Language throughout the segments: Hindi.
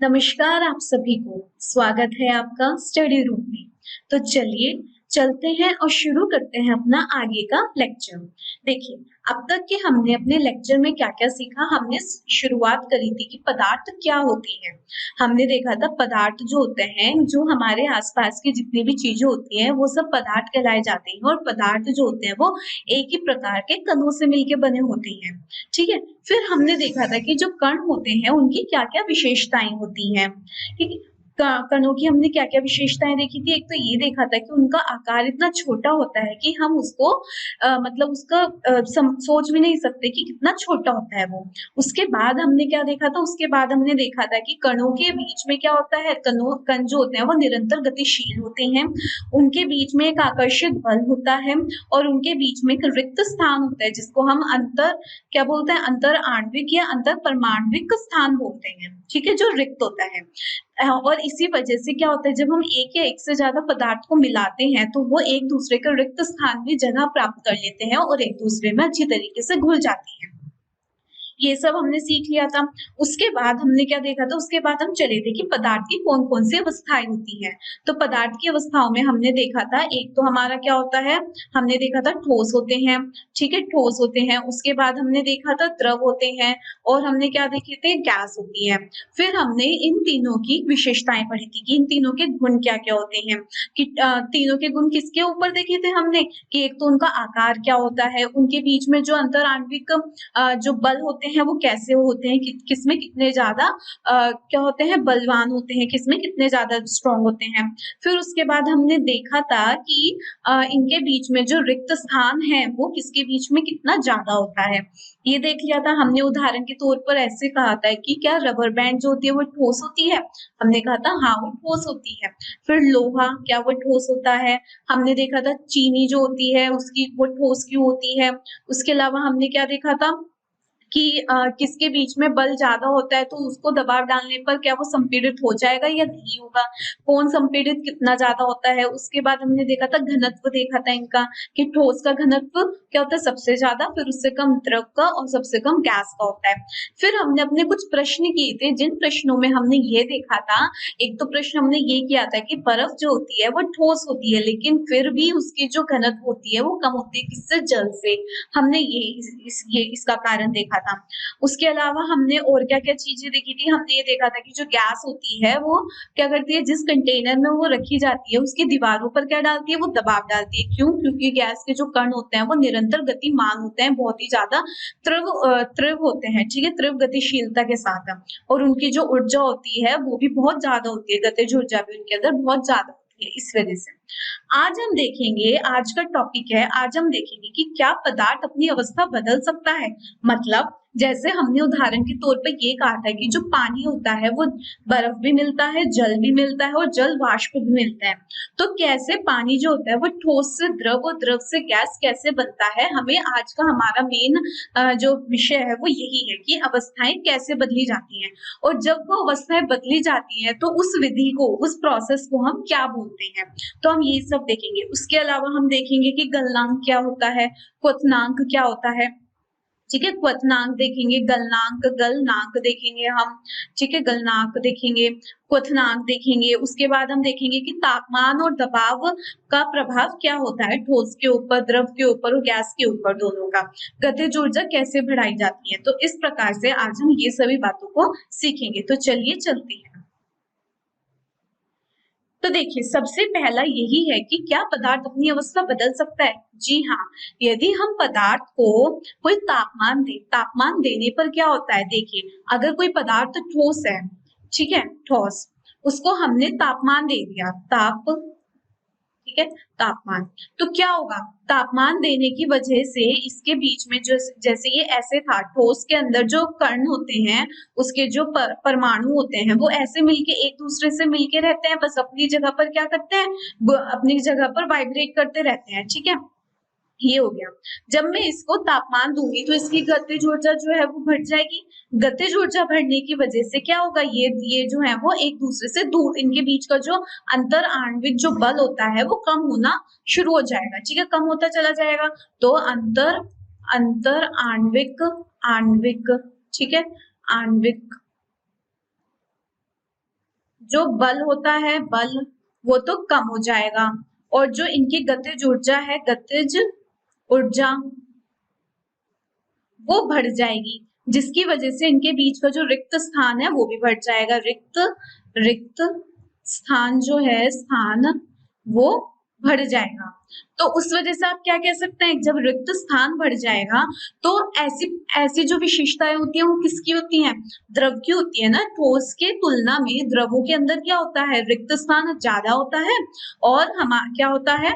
नमस्कार आप सभी को। स्वागत है आपका स्टडी रूम में। तो चलिए चलते हैं और शुरू करते हैं अपना आगे का लेक्चर। देखिए, अब तक के हमने अपने लेक्चर में क्या-क्या सीखा। हमने शुरुआत करी थी कि पदार्थ क्या होती है। हमने देखा था पदार्थ जो होते हैं, जो हमारे आसपास की जितनी भी चीजें होती हैं वो सब पदार्थ कहलाए जाते हैं। और पदार्थ जो होते हैं वो एक ही प्रकार के कणों से मिलके बने होते हैं। ठीक है। फिर हमने देखा था कि जो कण होते हैं उनकी क्या-क्या विशेषताएं होती हैं। ठीक है। कणों की हमने क्या-क्या विशेषताएं देखी थी। एक तो ये देखा था कि उनका आकार इतना छोटा होता है कि हम उसको मतलब उसका सोच भी नहीं सकते कि कितना छोटा होता है वो। उसके बाद हमने क्या देखा था, उसके बाद हमने देखा था कि कणों के बीच में क्या होता है, कण जो होते हैं वो निरंतर गतिशील होते हैं। उनके बीच में एक आकर्षित बल होता है और उनके बीच में एक रिक्त स्थान होता है जिसको हम अंतर क्या बोलते हैं, अंतर आणविक या अंतर परमाणविक स्थान बोलते हैं। ठीक है, जो रिक्त होता है। और इसी वजह से क्या होता है, जब हम एक या एक से ज्यादा पदार्थ को मिलाते हैं तो वो एक दूसरे के रिक्त स्थान में जगह प्राप्त कर लेते हैं और एक दूसरे में अच्छी तरीके से घुल जाती हैं। ये सब हमने सीख लिया था। उसके बाद हमने क्या देखा था, उसके बाद हम चले थे कि पदार्थ की कौन-कौन सी अवस्थाएँ होती हैं। तो पदार्थ की अवस्थाओं में हमने देखा था, एक तो हमारा क्या होता है, हमने देखा था ठोस होते हैं, ठीक है, ठोस होते हैं। उसके बाद हमने देखा था द्रव होते हैं और हमने क्या देखे थे, गैस होती है। फिर हमने इन तीनों की विशेषताएँ पढ़ी थी कि इन तीनों के गुण क्या-क्या होते हैं। कि तीनों के गुण किसके ऊपर देखे थे हमने, कि एक तो उनका आकार क्या होता है, उनके बीच में जो अंतर आणविक जो बल होते हैं वो कैसे होते हैं, किसमें कितने ज्यादा क्या होते हैं, बलवान होते हैं, किसमें कितने ज्यादा स्ट्रॉन्ग होते हैं। फिर उसके बाद हमने देखा था कि इनके बीच में जो रिक्त स्थान है वो किसके बीच में कितना ज्यादा होता है, ये देख लिया था हमने। उदाहरण के तौर पर ऐसे कहा था कि क्या रबर बैंड जो होती है वो ठोस होती है, हमने कहा था हाँ वो ठोस होती है। फिर लोहा क्या वो ठोस होता है, हमने देखा था चीनी जो होती है उसकी वो ठोस क्यों होती है। उसके अलावा हमने क्या देखा था कि किसके बीच में बल ज़्यादा होता है तो उसको दबाव डालने पर क्या वो संपीड़ित हो जाएगा या नहीं होगा, कौन संपीड़ित कितना ज़्यादा होता है। उसके बाद हमने देखा था घनत्व, देखा था इनका कि ठोस का घनत्व क्या होता है सबसे ज़्यादा, फिर उससे कम द्रव का और सबसे कम गैस का होता है। फिर हमने अपने कुछ प्रश्न किए थे, जिन प्रश्नों में हमने ये देखा था, एक तो प्रश्न हमने ये किया था कि बर्फ जो होती है वो ठोस होती है लेकिन फिर भी उसकी जो घनत्व होती है वो कम होती है, किससे, जल से। हमने ये इसका कारण देखा था। उसके अलावा हमने और क्या-क्या चीज़ें देखी थी, हमने ये देखा था कि जो गैस होती है वो क्या करती है, जिस कंटेनर में वो रखी जाती है उसकी दीवारों पर क्या डालती है, वो दबाव डालती है। क्यों? क्योंकि गैस के जो कण होते हैं वो निरंतर गतिमान होते हैं, बहुत ही ज़्यादा तीव्र होते हैं, ठीक है? तीव्र गतिशीलता के साथ और उनकी जो ऊर्जा होती है वो भी बहुत ज़्यादा होती है, गतिज ऊर्जा भी उनके अंदर बहुत ज़्यादा होती है, इस वजह से। आज हम देखेंगे, आज का टॉपिक है, आज हम देखेंगे कि क्या पदार्थ अपनी अवस्था बदल सकता है। मतलब जैसे हमने उदाहरण के तौर पे ये कहा था कि जो पानी होता है वो बर्फ भी मिलता है, जल भी मिलता है और जल वाष्प भी मिलता है। तो कैसे पानी जो होता है वो ठोस से द्रव और द्रव से गैस कैसे बनता है, हमें आज का हमारा मेन जो विषय है वो यही है कि अवस्थाएं कैसे बदली जाती हैं। और जब वो अवस्थाएं बदली जाती हैं तो उस विधि को, उस प्रोसेस को हम क्या बोलते हैं। तो हम ये सब देखेंगे। उसके अलावा हम देखेंगे कि गलनांक क्या होता है, क्वथनांक क्या होता है। ठीक है, क्वथनांक देखेंगे, गलनांक, गलनांक देखेंगे हम। ठीक है, गलनांक देखेंगे, क्वथनांक देखेंगे। उसके बाद हम देखेंगे कि तापमान और दबाव का प्रभाव क्या होता है ठोस के ऊपर, द्रव के ऊपर और गैस के ऊपर, दोनों का। गतिज ऊर्जा कैसे बढ़ाई जाती है। तो इस प्रकार से आज हम ये सभी बातों को सीखेंगे। तो चलिए चलते हैं। तो देखिए, सबसे पहला यही है कि क्या पदार्थ अपनी अवस्था बदल सकता है? जी हाँ, यदि हम पदार्थ को कोई तापमान देने पर क्या होता है, देखिए, अगर कोई पदार्थ ठोस है, ठीक है, ठोस, उसको हमने तापमान दे दिया, ठीक है, तापमान। तो क्या होगा, तापमान देने की वजह से इसके बीच में जो, जैसे ये ऐसे था, ठोस के अंदर जो कण होते हैं, उसके जो परमाणु होते हैं वो ऐसे मिलके एक दूसरे से मिलके रहते हैं, बस अपनी जगह पर क्या करते हैं, अपनी जगह पर वाइब्रेट करते रहते हैं, ठीक है। ये हो गया। जब मैं इसको तापमान दूंगी तो इसकी गतिज ऊर्जा जो है वो बढ़ जाएगी। गतिज ऊर्जा बढ़ने की वजह से क्या होगा, ये जो है वो एक दूसरे से दूर, इनके बीच का जो अंतर आणविक जो बल होता है वो कम होना शुरू हो जाएगा, ठीक है, कम होता चला जाएगा। तो अंतर अंतर आणविक आणविक ठीक है, आणविक जो बल होता है बल वो तो कम हो जाएगा, और जो इनकी गतिज ऊर्जा है गतिज ऊर्जा वो बढ़ जाएगी, जिसकी वजह से इनके बीच का जो रिक्त स्थान है वो भी बढ़ जाएगा। रिक्त रिक्त स्थान जो है स्थान वो बढ़ जाएगा। तो उस वजह से आप क्या कह सकते हैं, जब रिक्त स्थान बढ़ जाएगा तो ऐसी ऐसी जो विशेषताएं होती हैं वो किसकी होती हैं, द्रव की होती है ना। ठोस के तुलना में द्रवों के अंदर क्या होता है, रिक्त स्थान ज्यादा होता है, और हम क्या होता है,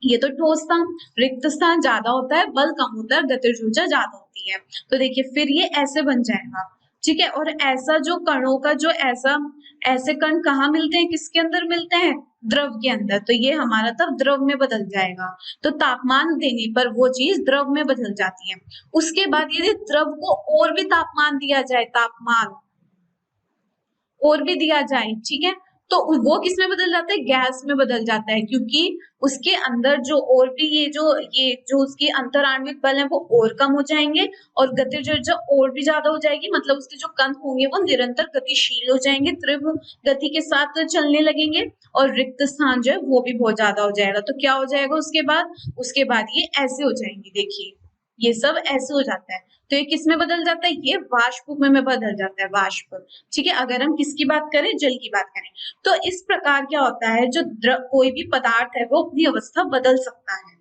ये तो ठोस था, रिक्त स्थान ज्यादा होता है, बल कम होता है, गतिज ऊर्जा ज्यादा होती है। तो देखिए फिर ये ऐसे बन जाएगा, ठीक है। और ऐसा जो कणों का जो ऐसा ऐसे कण कहाँ मिलते हैं, किसके अंदर मिलते हैं, द्रव के अंदर। तो ये हमारा तब द्रव में बदल जाएगा। तो तापमान देने पर वो चीज द्रव में बदल जाती है। उसके बाद यदि द्रव को और भी तापमान दिया जाए, तापमान और भी दिया जाए, ठीक है, तो वो किस में बदल जाता है, गैस में बदल जाता है, क्योंकि उसके अंदर जो और भी ये जो उसकी अंतर आणविक बल है वो और कम हो जाएंगे, और गतिज ऊर्जा और भी ज्यादा हो जाएगी। मतलब उसके जो कण होंगे वो निरंतर गतिशील हो जाएंगे, तीव्र गति के साथ चलने लगेंगे, और रिक्त स्थान जो है वो भी बहुत ज्यादा हो जाएगा। तो क्या हो जाएगा उसके बाद ये ऐसे हो जाएंगे, देखिए ये सब ऐसे हो जाता है। तो ये किस में बदल जाता है, ये वाष्प में बदल जाता है, वाष्प। ठीक है, अगर हम किसकी बात करें, जल की बात करें, तो इस प्रकार क्या होता है, जो कोई भी पदार्थ है वो अपनी अवस्था बदल सकता है।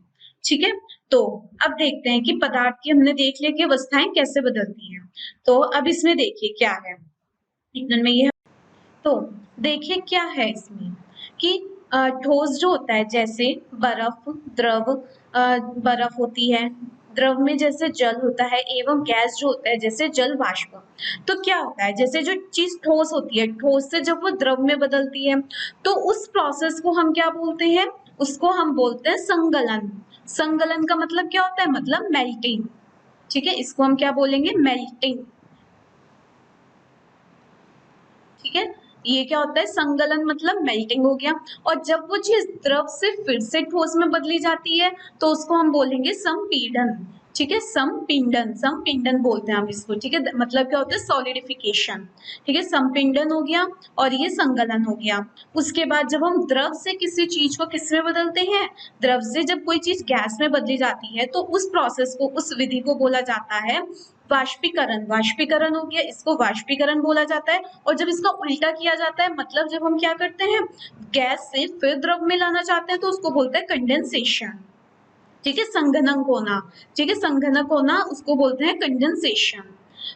ठीक है, तो अब देखते हैं कि पदार्थ की हमने देख लिया कि अवस्थाएं कैसे बदलती हैं। तो अब इसमें देखिए क्या है, इतने में ये, तो देखिए क्या है इसमें कि ठोस जो होता है, जैसे बर्फ, द्रव, बर्फ होती है, द्रव में जैसे जल होता है, एवं गैस जो होता है जैसे जल वाष्प। तो क्या होता है, जैसे जो चीज ठोस होती है, ठोस से जब वो द्रव में बदलती है तो उस प्रोसेस को हम क्या बोलते हैं, उसको हम बोलते हैं संगलन। संगलन का मतलब क्या होता है, मतलब मेल्टिंग। ठीक है, इसको हम क्या बोलेंगे, मेल्टिंग। ठीक है, ये क्या होता है, संगलन मतलब मेल्टिंग हो गया। और जब वो चीज द्रव से फिर से ठोस में बदली जाती है तो उसको हम बोलेंगे संपीडन। ठीक है, संपिंडन, संपिंडन बोलते हैं हम इसको। ठीक है, मतलब क्या होता है, सॉलिडिफिकेशन। ठीक है, संपिंडन हो गया और ये संगलन हो गया। उसके बाद जब हम द्रव से किसी चीज को किस में बदलते हैं, द्रव से जब कोई चीज गैस में बदली जाती है तो उस प्रोसेस को, उस विधि को बोला जाता है वाष्पीकरण। वाष्पीकरण हो गया, इसको वाष्पीकरण बोला जाता है। और जब इसका उल्टा किया जाता है, मतलब जब हम क्या करते हैं, गैस से फिर द्रव में लाना चाहते हैं, तो उसको बोलते हैं कंडेंसेशन। ठीक है, संघनक होना। ठीक है, संघनक होना उसको बोलते हैं कंडेंसेशन।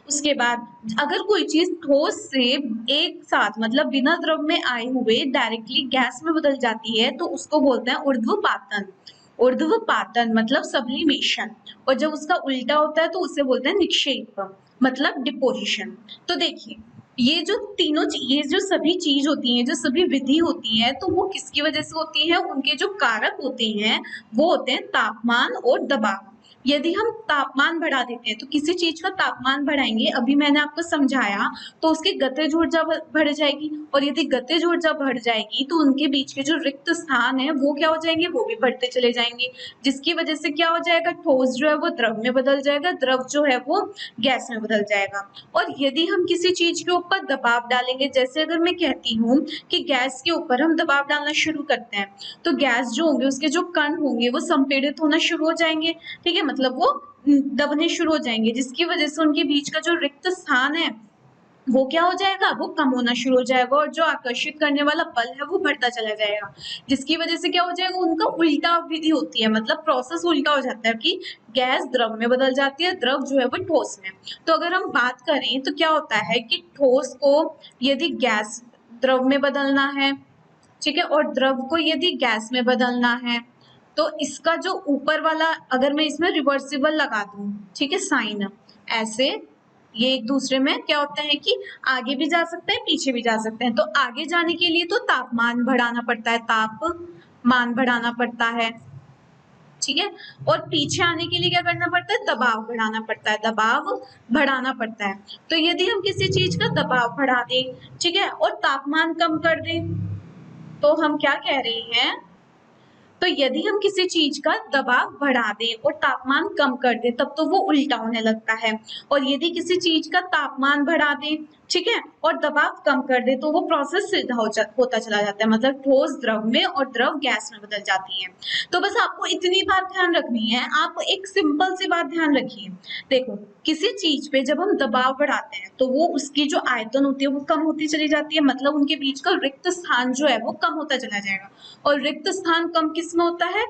उसके बाद अगर कोई चीज ठोस से एक साथ, मतलब बिना द्रव में आए हुए डायरेक्टली गैस में बदल जाती है तो उसको बोलते हैं ऊर्ध्वपातन। ऊर्ध्वपातन मतलब सब्लिमेशन। और जब उसका उल्टा होता है तो उसे बोलते हैं निक्षेप, मतलब डिपोजिशन। तो देखिए ये जो तीनों ये जो सभी चीज होती हैं, जो सभी विधि होती है, तो वो किसकी वजह से होती है, उनके जो कारक होते हैं वो होते हैं तापमान और दबाव। यदि हम तापमान बढ़ा देते हैं, तो किसी चीज का तापमान बढ़ाएंगे, अभी मैंने आपको समझाया, तो उसकी गतिज ऊर्जा बढ़ जाएगी, और यदि गतिज ऊर्जा बढ़ जाएगी तो उनके बीच के जो रिक्त स्थान है वो क्या हो जाएंगे, वो भी बढ़ते चले जाएंगे, जिसकी वजह से क्या हो जाएगा, ठोस जो है वो द्रव में बदल जाएगा, द्रव जो है वो गैस में बदल जाएगा। और यदि हम किसी चीज के ऊपर दबाव डालेंगे, जैसे अगर मैं कहती हूँ कि गैस के ऊपर हम दबाव डालना शुरू करते हैं, तो गैस जो होंगे उसके जो कण होंगे वो संपीड़ित होना शुरू हो जाएंगे। ठीक है, मतलब वो दबने शुरू हो जाएंगे, जिसकी वजह से उनके बीच का जो रिक्त स्थान है वो क्या हो जाएगा, वो कम होना शुरू हो जाएगा, और जो आकर्षित करने वाला बल है वो बढ़ता चला जाएगा, जिसकी वजह से क्या हो जाएगा, उनका उल्टा विधि होती है, मतलब प्रोसेस उल्टा हो जाता है कि गैस द्रव में बदल जाती है, द्रव जो है वो ठोस में। तो अगर हम बात करें तो क्या होता है कि ठोस को यदि गैस द्रव में बदलना है, ठीक है, और द्रव को यदि गैस में बदलना है, तो इसका जो ऊपर वाला, अगर मैं इसमें रिवर्सिबल लगा दूं, ठीक है, साइन ऐसे, ये एक दूसरे में क्या होता है कि आगे भी जा सकते हैं पीछे भी जा सकते हैं। तो आगे जाने के लिए तो तापमान बढ़ाना पड़ता है, तापमान बढ़ाना पड़ता है, ठीक है, और पीछे आने के लिए क्या करना पड़ता है, दबाव बढ़ाना पड़ता है, दबाव बढ़ाना पड़ता है। तो यदि हम किसी चीज का दबाव बढ़ा दें, ठीक है, और तापमान कम कर दें, तो हम क्या कह रहे हैं, तो यदि हम किसी चीज का दबाव बढ़ा दें और तापमान कम कर दें तब तो वो उल्टा होने लगता है, और यदि किसी चीज का तापमान बढ़ा दें, ठीक है, और दबाव कम कर दे तो वो प्रोसेस सीधा होता चला जाता है, मतलब ठोस द्रव में और द्रव गैस में बदल जाती है। तो बस आपको इतनी बात ध्यान रखनी है। आप एक सिंपल सी बात ध्यान रखिए, देखो किसी चीज पे जब हम दबाव बढ़ाते हैं तो वो उसकी जो आयतन होती है वो कम होती चली जाती है, मतलब उनके बीच का रिक्त स्थान जो है वो कम होता चला जाएगा। और रिक्त स्थान कम किस में होता है?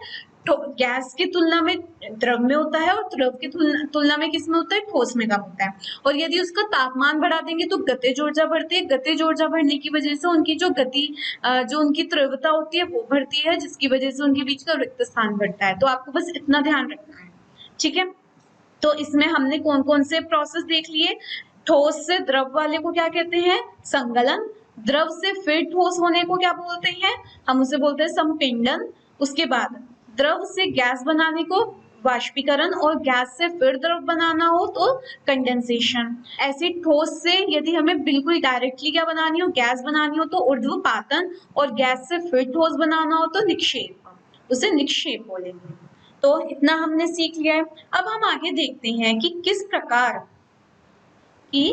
तो गैस की तुलना में द्रव में होता है, और द्रव की तुलना में किस में होता है? ठोस में कम होता है। और यदि उसका तापमान बढ़ा देंगे तो गतिज ऊर्जा बढ़ती है, गतिज ऊर्जा बढ़ने की वजह से उनकी जो गति जो उनकी तीव्रता होती है वो बढ़ती है, जिसकी वजह से उनके बीच का रिक्त स्थान बढ़ता है। तो आपको बस इतना ध्यान रखना है, ठीक है। तो इसमें हमने कौन कौन से प्रोसेस देख लिए। ठोस से द्रव वाले को क्या कहते हैं? संगलन। द्रव से फिर ठोस होने को क्या बोलते हैं? हम उसे बोलते हैं संपिंडन। उसके बाद द्रव से गैस बनाने को वाष्पीकरण, और गैस से फिर द्रव बनाना हो तो कंडेंसेशन। ऐसे ठोस से यदि हमें बिल्कुल डायरेक्टली क्या बनानी हो, गैस बनानी हो, तो ऊर्ध्वपातन, और गैस से फिर ठोस बनाना हो तो निक्षेप, उसे निक्षेप बोलेंगे। तो इतना हमने सीख लिया है। अब हम आगे देखते हैं कि किस प्रकार की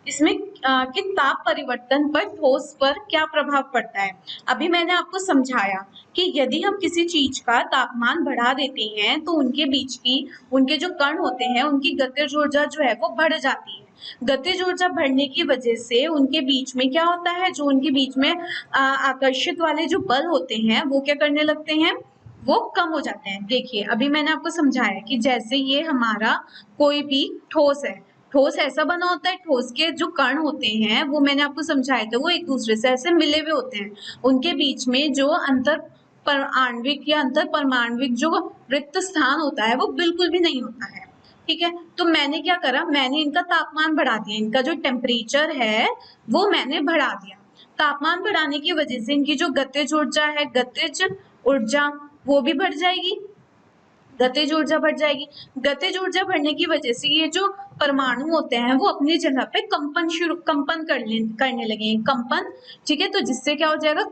इसमें कि ताप परिवर्तन पर ठोस पर क्या प्रभाव पड़ता है। अभी मैंने आपको समझाया कि यदि हम किसी चीज का तापमान बढ़ा देते हैं तो उनके बीच की उनके जो कण होते हैं उनकी गतिज ऊर्जा जो है वो बढ़ जाती है। गतिज ऊर्जा बढ़ने की वजह से उनके बीच में क्या होता है, जो उनके बीच में आकर्षित वाले जो बल होते हैं वो क्या करने लगते हैं, वो कम हो जाते हैं। देखिए अभी मैंने आपको समझाया कि जैसे ये हमारा कोई भी ठोस है, ठोस ऐसा बना होता है, ठोस के जो कण होते हैं वो मैंने आपको समझाया था, वो एक दूसरे से ऐसे मिले हुए होते हैं। उनके बीच में जो अंतर पर आणविक या अंतर परमाणविक जो रिक्त स्थान होता है वो बिल्कुल भी नहीं होता है, ठीक है। तो मैंने क्या करा, मैंने इनका तापमान बढ़ा दिया, इनका जो टेम्परेचर है वो मैंने बढ़ा दिया। तापमान बढ़ाने की वजह से इनकी जो गतिज ऊर्जा है, गतिज ऊर्जा वो भी बढ़ जाएगी, गतिज ऊर्जा बढ़ जाएगी। गतिज ऊर्जा बढ़ने की वजह से ये जो परमाणु होते हैं वो अपनी जगह पे कंपन करने लगेंगे, कंपन, ठीक है। तो जिससे क्या हो जाएगा,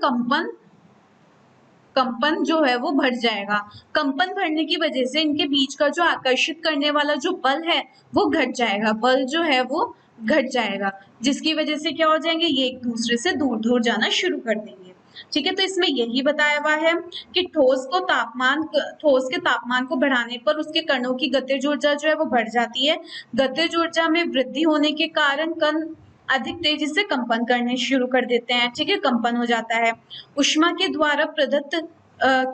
कंपन जो है वो बढ़ जाएगा। कंपन बढ़ने की वजह से इनके बीच का जो आकर्षित करने वाला जो बल है वो घट जाएगा, बल जो है वो घट जाएगा, जिसकी वजह से क्या हो जाएंगे, ये एक दूसरे से दूर दूर जाना शुरू कर देंगे, ठीक है। तो इसमें यही बताया हुआ है कि ठोस के तापमान को बढ़ाने पर उसके कणों की गतिज ऊर्जा जो है वो बढ़ जाती है। गतिज ऊर्जा में वृद्धि होने के कारण कण अधिक तेजी से कंपन करने शुरू कर देते हैं, ठीक है, कंपन हो जाता है। ऊष्मा के द्वारा प्रदत्त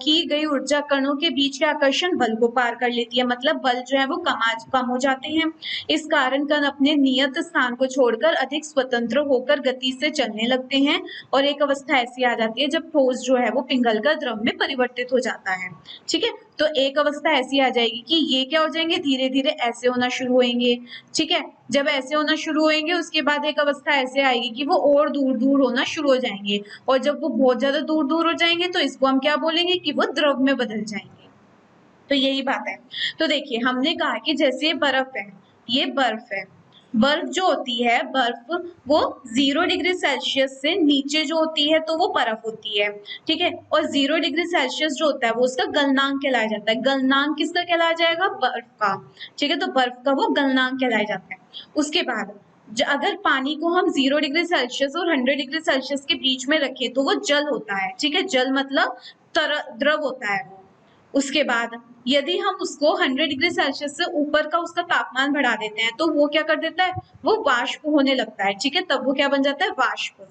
की गई ऊर्जा कणों के बीच के आकर्षण बल को पार कर लेती है, मतलब बल जो है वो कम हो जाते हैं। इस कारण कण अपने नियत स्थान को छोड़कर अधिक स्वतंत्र होकर गति से चलने लगते हैं, और एक अवस्था ऐसी आ जाती है जब ठोस जो है वो पिघलकर द्रव में परिवर्तित हो जाता है, ठीक है। तो एक अवस्था ऐसी आ जाएगी कि ये क्या हो जाएंगे, धीरे धीरे ऐसे होना शुरू होंगे, ठीक है। जब ऐसे होना शुरू होंगे उसके बाद एक अवस्था ऐसे आएगी कि वो और दूर दूर होना शुरू हो जाएंगे, और जब वो बहुत ज्यादा दूर दूर हो जाएंगे तो इसको हम क्या बोलेंगे कि वो द्रव में बदल जाएंगे। तो यही बात है। तो देखिए हमने कहा कि जैसे बर्फ है, ये बर्फ है, बर्फ जो होती है, बर्फ वो 0 डिग्री सेल्सियस से नीचे जो होती है तो वो बर्फ होती है, ठीक है। और 0 डिग्री सेल्सियस जो होता है वो उसका गलनांक कहलाया जाता है। गलनांक किसका कहलाया जाएगा, बर्फ का, ठीक है। तो बर्फ का वो गलनांक कहलाया जाता है। उसके बाद अगर पानी को हम 0 डिग्री सेल्सियस और 100 डिग्री सेल्सियस के बीच में रखें तो वो जल होता है, ठीक है। जल मतलब द्रव होता है वो। उसके बाद यदि हम उसको 100 डिग्री सेल्सियस से ऊपर का उसका तापमान बढ़ा देते हैं तो वो क्या कर देता है, वो वाष्प होने लगता है, ठीक है। तब वो क्या बन जाता है, वाष्प।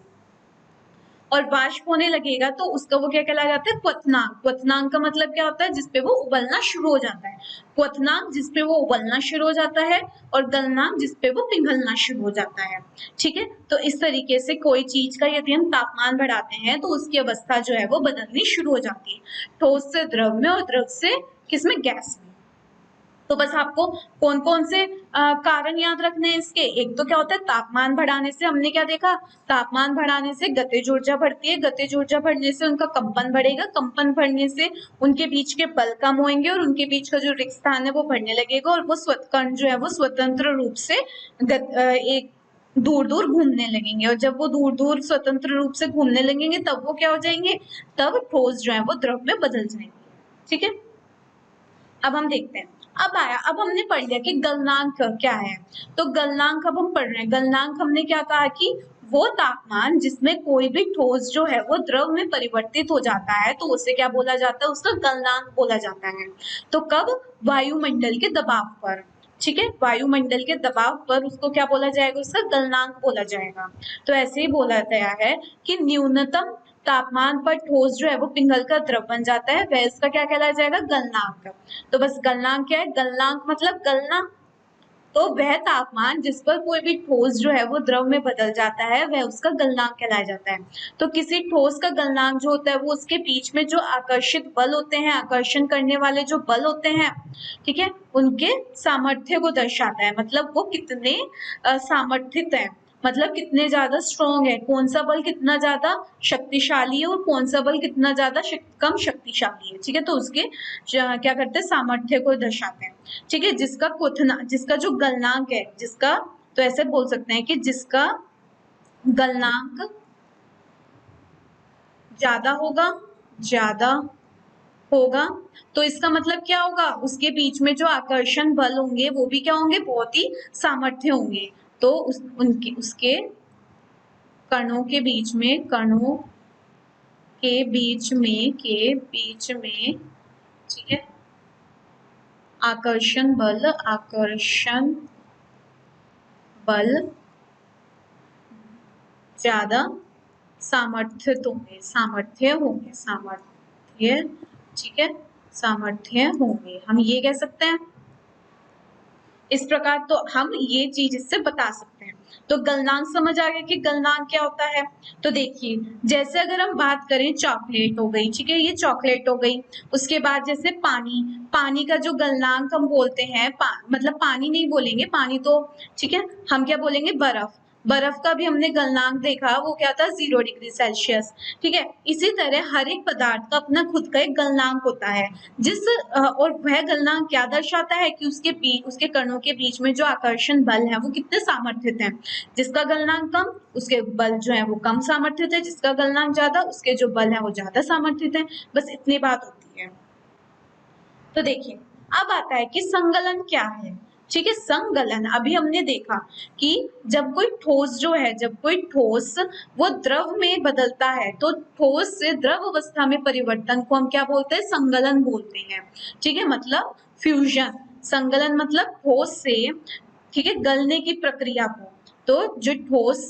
और वाष्प होने लगेगा तो उसका वो क्या कहलाया जाता है, क्वथनांक। क्वथनांक का मतलब क्या होता है, जिसपे वो उबलना शुरू हो जाता है। क्वथनांक जिसपे वो उबलना शुरू हो जाता है, और गलनांक जिसपे वो पिघलना शुरू हो जाता है, ठीक है। तो इस तरीके से कोई चीज का यदि हम तापमान बढ़ाते हैं तो उसकी अवस्था जो है वो बदलनी शुरू हो जाती है, ठोस से द्रव में और द्रव से किसमें, गैस में। तो बस आपको कौन कौन से कारण याद रखने हैं इसके। एक तो क्या होता है, तापमान बढ़ाने से हमने क्या देखा, तापमान बढ़ाने से गतिज ऊर्जा बढ़ती है, गतिज ऊर्जा बढ़ने से उनका कंपन बढ़ेगा, कंपन बढ़ने से उनके बीच के बल कम होंगे और उनके बीच का जो रिक्त स्थान है वो बढ़ने लगेगा, और वो कण जो है वो स्वतंत्र रूप से एक दूर दूर घूमने लगेंगे, और जब वो दूर दूर स्वतंत्र रूप से घूमने लगेंगे तब वो क्या हो जाएंगे, तब ठोस जो है वो द्रव में बदल जाएंगे, ठीक है। अब हम देखते हैं अब आया, अब हमने पढ़ लिया कि गलनांक क्या है। तो गलनांक अब हम पढ़ रहे हैं। गलनांक हमने क्या कहा कि वो तापमान जिसमें कोई भी ठोस जो है वो द्रव में परिवर्तित हो जाता है, तो उसे क्या बोला जाता है, उसका गलनांक बोला जाता है। तो कब? वायुमंडल के दबाव पर। ठीक है, वायुमंडल के दबाव पर उसको क्या बोला जाएगा, उसका गलनांक बोला जाएगा। तो ऐसे ही बोला गया है कि न्यूनतम तापमान पर ठोस जो है वो पिघलकर द्रव बन जाता है, वह इसका क्या कहलाया जाएगा, गलनांक। तो बस गलनांक क्या है, गलनांक मतलब गलना। तो वह तापमान जिस पर कोई भी ठोस जो है वो द्रव में बदल जाता है, वह उसका गलनांक कहलाया जाता है। तो किसी ठोस का गलनांक जो होता है वो उसके बीच में जो आकर्षित बल होते हैं, आकर्षण करने वाले जो बल होते हैं, ठीक है, उनके सामर्थ्य को दर्शाता है। मतलब वो कितने सामर्थित है, मतलब कितने ज्यादा स्ट्रॉन्ग है, कौन सा बल कितना ज्यादा शक्तिशाली है और कौन सा बल कितना ज्यादा कम शक्तिशाली है। ठीक है, तो उसके क्या करते हैं, सामर्थ्य को दर्शाते हैं। ठीक है, जिसका क्वथना, जिसका जो गलनांक है, जिसका, तो ऐसे बोल सकते हैं कि जिसका गलनांक ज्यादा होगा, ज्यादा होगा, तो इसका मतलब क्या होगा, उसके बीच में जो आकर्षण बल होंगे वो भी क्या होंगे, बहुत ही सामर्थ्य होंगे। तो उसके कणों के बीच में, कणों के बीच में, ठीक है, आकर्षण बल ज्यादा सामर्थ्य, ठीक है, सामर्थ्य होंगे, हम ये कह सकते हैं। इस प्रकार तो हम ये चीज इससे बता सकते हैं। तो गलनांक समझ आ गया कि गलनांक क्या होता है। तो देखिए, जैसे अगर हम बात करें, चॉकलेट हो गई, ठीक है, ये चॉकलेट हो गई। उसके बाद जैसे पानी, पानी का जो गलनांक हम बोलते हैं, मतलब पानी नहीं बोलेंगे, पानी तो ठीक है, हम क्या बोलेंगे, बर्फ। बर्फ का भी हमने गलनांक देखा, वो क्या था, 0 डिग्री सेल्सियस। ठीक है, इसी तरह हर एक पदार्थ का अपना खुद का एक गलनांक होता है, और वह गलनांक क्या दर्शाता है कि उसके कणों के बीच में जो आकर्षण बल है वो कितने सामर्थ्यत है। जिसका गलनांक कम, उसके बल जो है वो कम सामर्थ्यत है, जिसका गलनांक ज्यादा, उसके जो बल है वो ज्यादा सामर्थ्यत है। बस इतनी बात होती है। तो देखिए, अब आता है कि संगलन क्या है। ठीक है, संगलन अभी हमने देखा कि जब कोई ठोस जो है, जब कोई ठोस वो द्रव में बदलता है, तो ठोस से द्रव अवस्था में परिवर्तन को हम क्या बोलते हैं, संगलन बोलते हैं। ठीक है, मतलब फ्यूजन। संगलन मतलब ठोस से, ठीक है, गलने की प्रक्रिया को। तो जो ठोस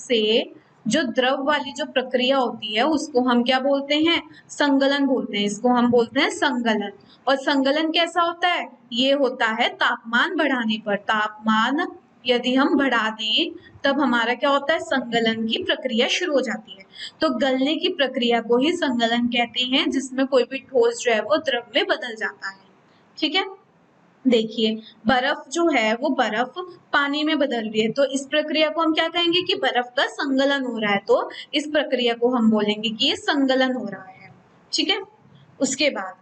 से जो द्रव वाली जो प्रक्रिया होती है उसको हम क्या बोलते हैं, संगलन बोलते हैं। इसको हम बोलते हैं संगलन। और संगलन कैसा होता है, ये होता है तापमान बढ़ाने पर। तापमान यदि हम बढ़ा दें तब हमारा क्या होता है, संगलन की प्रक्रिया शुरू हो जाती है। तो गलने की प्रक्रिया को ही संगलन कहते हैं, जिसमें कोई भी ठोस जो है वो द्रव में बदल जाता है। ठीक है, देखिए, बर्फ जो है वो बर्फ पानी में बदल रही है, तो इस प्रक्रिया को हम क्या कहेंगे कि बर्फ का संगलन हो रहा है। तो इस प्रक्रिया को हम बोलेंगे कि ये संगलन हो रहा है। ठीक है, उसके बाद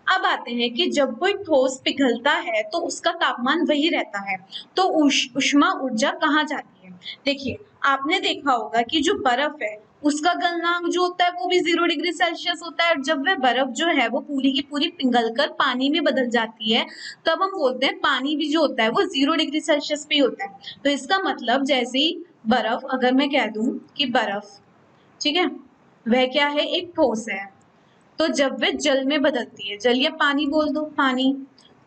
अब आते हैं कि जब कोई ठोस पिघलता है तो उसका तापमान वही रहता है, तो ऊष्मा ऊर्जा कहाँ जाती है। देखिए, आपने देखा होगा कि जो बर्फ है उसका गलनांक जो होता है वो भी 0 डिग्री सेल्सियस होता है। और जब वह बर्फ जो है वो पूरी की पूरी पिघलकर पानी में बदल जाती है, तब हम बोलते हैं पानी भी जो होता है वो 0 डिग्री सेल्सियस पे ही होता है। तो इसका मतलब जैसे ही बर्फ, अगर मैं कह दूं कि बर्फ, ठीक है, वह क्या है, एक ठोस है, तो जब वे जल में बदलती है, जल या पानी बोल दो, पानी,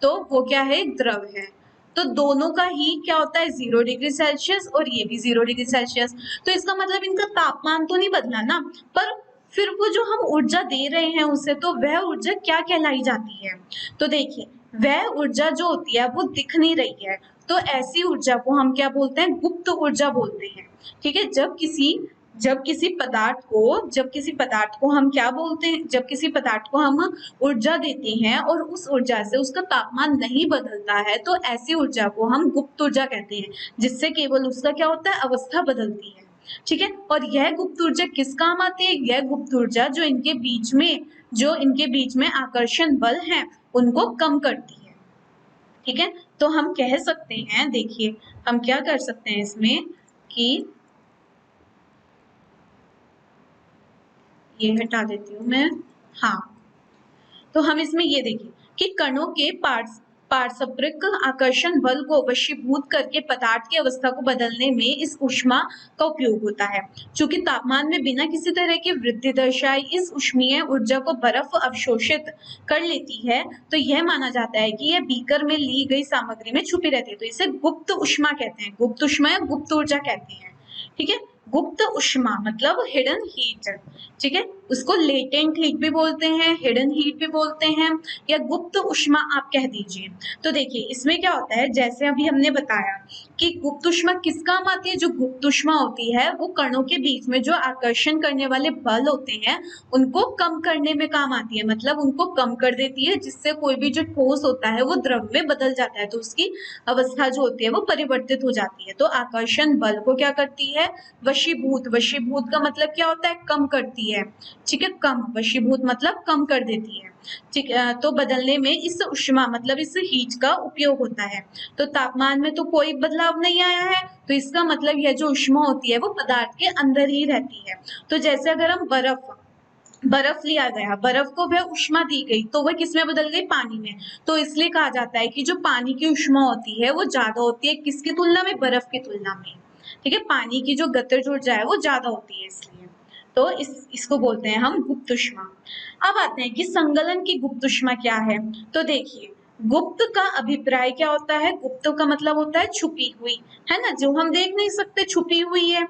तो वो क्या है, एक द्रव है। तो दोनों का ही क्या होता है, 0 डिग्री सेल्सियस, और ये भी 0 डिग्री सेल्सियस। तो इसका मतलब इनका तापमान तो नहीं बदला ना, पर फिर वो जो हम ऊर्जा दे रहे हैं उसे, तो वह ऊर्जा क्या कहलाई जाती है। तो देखिए, वह ऊर्जा जो होती है वो दिख नहीं रही है, तो ऐसी ऊर्जा को हम क्या बोलते हैं, गुप्त ऊर्जा बोलते हैं। ठीक है, जब किसी पदार्थ को हम क्या बोलते हैं, जब किसी पदार्थ को हम ऊर्जा देते हैं और उस ऊर्जा से उसका तापमान नहीं बदलता है, तो ऐसी ऊर्जा को हम गुप्त ऊर्जा कहते हैं, जिससे केवल उसका क्या होता है, अवस्था बदलती है। ठीक है, और यह गुप्त ऊर्जा किस काम आती है, यह गुप्त ऊर्जा जो इनके बीच में आकर्षण बल है उनको कम करती है। ठीक है, तो हम कह सकते हैं, देखिए हम क्या कर सकते हैं इसमें कि ये हटा देती हूँ मैं। हाँ, तो हम इसमें ये देखिए कि कणों के पारस्परिक आकर्षण बल को वशीभूत करके पदार्थ की अवस्था को बदलने में इस ऊष्मा का उपयोग होता है। चूंकि तापमान में बिना किसी तरह की वृद्धि दर्शाए इस ऊष्मीय ऊर्जा को बर्फ अवशोषित कर लेती है, तो यह माना जाता है कि यह बीकर में ली गई सामग्री में छुपी रहती है। तो इसे गुप्त ऊष्मा कहते हैं, गुप्त ऊष्मा या गुप्त ऊर्जा कहते हैं। ठीक है, गुप्त ऊष्मा मतलब हिडन हीट। ठीक है, उसको लेटेंट हीट भी बोलते हैं, हिडन हीट भी बोलते हैं, या गुप्त ऊष्मा आप कह दीजिए। तो देखिए इसमें क्या होता है, जैसे अभी हमने बताया कि गुप्त ऊष्मा किस काम आती है। जो गुप्त ऊष्मा होती है वो कणों के बीच में जो आकर्षण करने वाले बल होते हैं उनको कम करने में काम आती है, मतलब उनको कम कर देती है, जिससे कोई भी जो ठोस होता है वो द्रव में बदल जाता है, तो उसकी अवस्था जो होती है वो परिवर्तित हो जाती है। तो आकर्षण बल को क्या करती है, वशीभूत। वशीभूत का मतलब क्या होता है, कम करती है। ठीक है, कम, वशीभूत मतलब कम कर देती है। ठीक है, तो बदलने में इस ऊष्मा मतलब इस हीट का उपयोग होता है। तो तापमान में तो कोई बदलाव नहीं आया है, तो इसका मतलब यह जो ऊष्मा होती है वो पदार्थ के अंदर ही रहती है। तो जैसे अगर हम बर्फ लिया गया, बर्फ को वह ऊष्मा दी गई तो वह किसमें बदल गई, पानी में। तो इसलिए कहा जाता है कि जो पानी की ऊष्मा होती है वो ज्यादा होती है किसकी तुलना में, बर्फ की तुलना में। ठीक है, पानी की जो गतिज ऊर्जा है वो ज्यादा होती है, इसलिए तो इसको बोलते हैं हम गुप्त ऊष्मा। अब आते हैं कि संगलन की गुप्त ऊष्मा क्या है। तो देखिए गुप्त का अभिप्राय क्या होता है, गुप्त का मतलब होता है छुपी हुई, है ना, जो हम देख नहीं सकते, छुपी हुई है।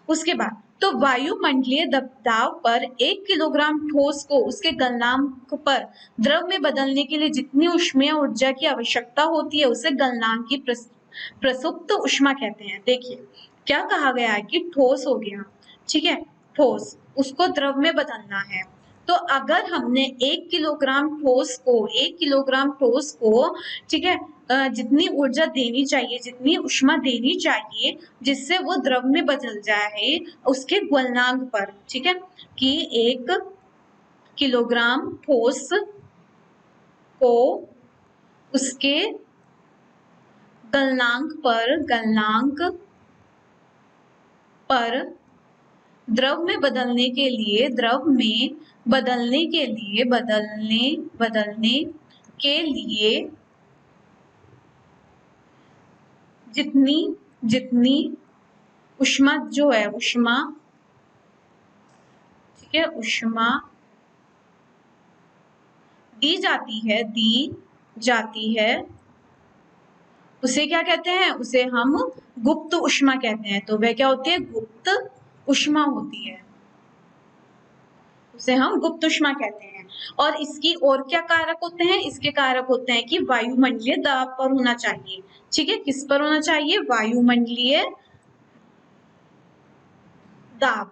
उसके बाद तो वायुमंडलीय दबाव पर 1 किलोग्राम ठोस को उसके गलनांक पर द्रव में बदलने के लिए जितनी ऊष्मीय ऊर्जा की आवश्यकता होती है उसे गलनांक की प्रसुप्त ऊष्मा कहते हैं। देखिए क्या कहा गया है कि ठोस हो गया, ठीक है, ठोस, उसको द्रव में बदलना है। तो अगर हमने 1 किलोग्राम ठोस को ठीक है जितनी ऊर्जा देनी चाहिए, जितनी ऊष्मा देनी चाहिए जिससे वो द्रव में बदल जाए उसके गलनांक पर, ठीक है, कि 1 किलोग्राम ठोस को उसके गलनांक पर द्रव में बदलने के लिए जितनी जितनी ऊष्मा जो है, ऊष्मा, ठीक है, ऊष्मा दी जाती है उसे क्या कहते हैं, उसे हम गुप्त ऊष्मा कहते हैं। तो वह क्या होती है, गुप्त ऊष्मा होती है, उसे हम गुप्त ऊष्मा कहते हैं। और इसकी और क्या कारक होते हैं, इसके कारक होते हैं कि वायुमंडलीय दाब पर होना चाहिए। ठीक है, किस पर होना चाहिए, वायुमंडलीय दाब।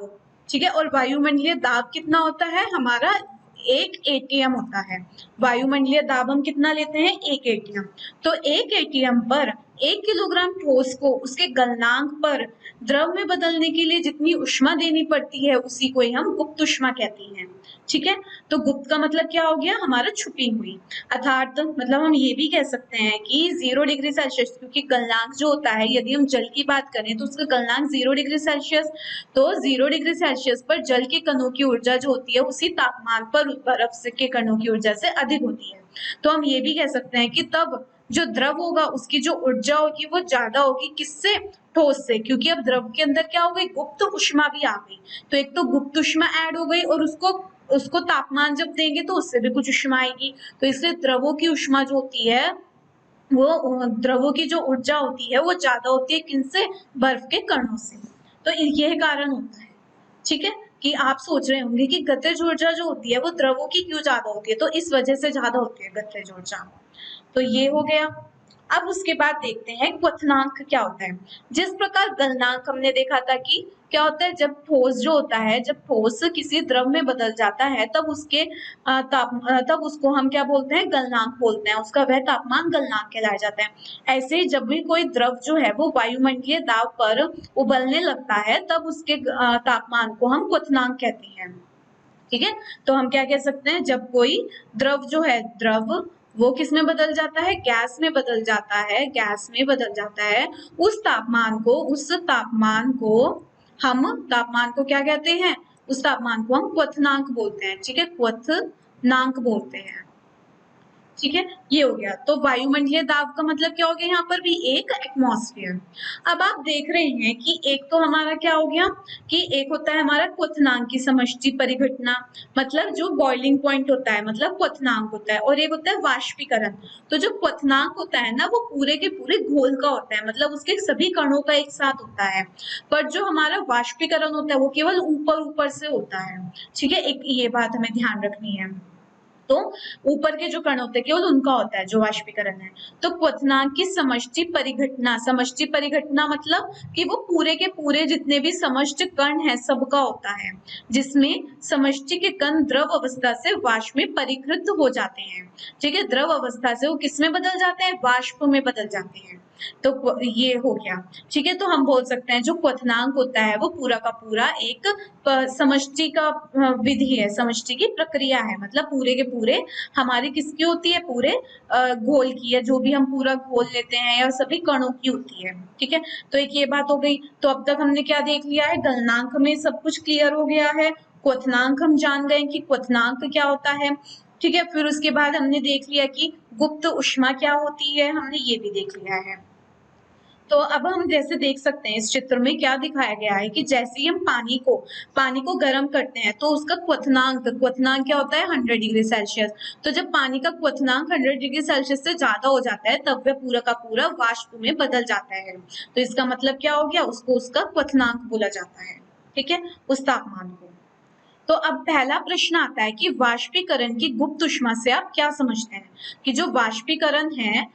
ठीक है, और वायुमंडलीय दाब कितना होता है हमारा, 1 atm होता है। वायुमंडलीय दाब हम कितना लेते हैं, 1 atm। तो 1 atm पर 1 किलोग्राम ठोस को उसके गलनांक पर द्रव में बदलने के लिए जितनी ऊष्मा देनी पड़ती है उसी को ही हम गुप्त ऊष्मा कहते हैं। ठीक है, तो गुप्त का मतलब क्या हो गया, हमारा छुपी हुई। अर्थात मतलब हम ये भी कह सकते हैं कि 0 डिग्री सेल्सियस, क्योंकि गलनांक जो होता है, यदि हम जल की बात करें तो उसका गलनांक 0 डिग्री सेल्सियस, तो 0 डिग्री सेल्सियस पर जल के कणों की ऊर्जा जो होती है उसी तापमान पर बर्फ के कणों की ऊर्जा से अधिक होती है। तो हम ये भी कह सकते हैं कि तब जो द्रव होगा उसकी जो ऊर्जा होगी वो ज्यादा होगी, किससे, ठोस से, क्योंकि अब द्रव के अंदर क्या हो गई, गुप्त ऊष्मा भी आ गई। तो एक तो गुप्त ऊष्मा ऐड हो गई और उसको तापमान जब देंगे तो उससे भी कुछ ऊष्मा आएगी। तो इसलिए द्रवों की ऊष्मा जो होती है वो, द्रवों की जो ऊर्जा होती है वो ज्यादा होती है, किनसे, बर्फ के कणों से। तो यह कारण होता है। ठीक है, कि आप सोच रहे होंगे कि गतिज ऊर्जा जो होती है वो द्रवों की क्यों ज्यादा होती है, तो इस वजह से ज्यादा होती है गतिज ऊर्जा। तो ये हो गया। अब उसके बाद देखते हैं क्वथनांक क्या होता है। जिस प्रकार गलनांक हमने देखा था कि क्या होता है, जब ठोस जो होता है, जब ठोस किसी द्रव में बदल जाता है तब तब उसको हम क्या बोलते हैं, गलनांक बोलते हैं, उसका वह तापमान गलनांक कहलाया जाता है। ऐसे ही जब भी कोई द्रव जो है वो वायुमंडलीय दाब पर उबलने लगता है तब उसके तापमान को हम क्वथनांक कहते हैं। ठीक है, तो हम क्या कह सकते हैं, जब कोई द्रव जो है, द्रव वो किस में बदल जाता है, गैस में बदल जाता है, गैस में बदल जाता है, उस तापमान को क्या कहते हैं, उस तापमान को हम क्वथनांक बोलते हैं। ठीक है, क्वथनांक बोलते हैं। ठीक है, ये हो गया। तो वायुमंडलीय दाब का मतलब क्या हो गया, यहाँ पर भी एक एटमॉस्फेयर। अब आप देख रहे हैं कि एक तो हमारा क्या हो गया कि एक होता है हमारा क्वथनांक की समष्टि परिघटना, मतलब जो बॉइलिंग पॉइंट होता है, मतलब क्वथनांक होता है, और एक होता है वाष्पीकरण। तो जो क्वथनांक होता है ना, वो पूरे के पूरे घोल का होता है, मतलब उसके सभी कणों का एक साथ होता है। पर जो हमारा वाष्पीकरण होता है वो केवल ऊपर ऊपर से होता है। ठीक है, एक ये बात हमें ध्यान रखनी है। तो ऊपर के जो कण होते हैं केवल उनका होता है जो वाष्पीकरण है। तो क्वथनांक की समष्टि परिघटना, समष्टि परिघटना मतलब कि वो पूरे के पूरे जितने भी समष्टि कण है सबका होता है, जिसमें समष्टि के कण द्रव अवस्था से वाष्प में परिकृत हो जाते हैं। ठीक है, द्रव अवस्था से वो किस में बदल जाते हैं, वाष्प में बदल जाते हैं। तो ये हो गया। ठीक है, तो हम बोल सकते हैं जो क्वथनांक होता है वो पूरा का पूरा एक समष्टि का विधि है, समष्टि की प्रक्रिया है, मतलब पूरे के पूरे हमारी किसकी होती है, पूरे घोल की है, जो भी हम पूरा घोल लेते हैं या सभी कणों की होती है। ठीक है, तो एक ये बात हो गई। तो अब तक हमने क्या देख लिया है, गलनांक में सब कुछ क्लियर हो गया है, क्वथनांक हम जान गए कि क्वथनांक क्या होता है। ठीक है, फिर उसके बाद हमने देख लिया कि गुप्त ऊष्मा क्या होती है, हमने ये भी देख लिया है। तो अब हम जैसे देख सकते हैं इस चित्र में क्या दिखाया गया है कि जैसे ही हम पानी को गर्म करते हैं तो उसका क्वथनांक क्या होता है, 100 डिग्री सेल्सियस। तो जब पानी का क्वथनांक 100 डिग्री सेल्सियस से ज्यादा हो जाता है तब वह पूरा का पूरा वाष्प में बदल जाता है। तो इसका मतलब क्या हो गया, उसको उसका क्वथनांक बोला जाता है। ठीक है, उस तापमान को। तो अब पहला प्रश्न आता है कि वाष्पीकरण की गुप्त ऊष्मा से आप क्या समझते हैं, कि जो वाष्पीकरण है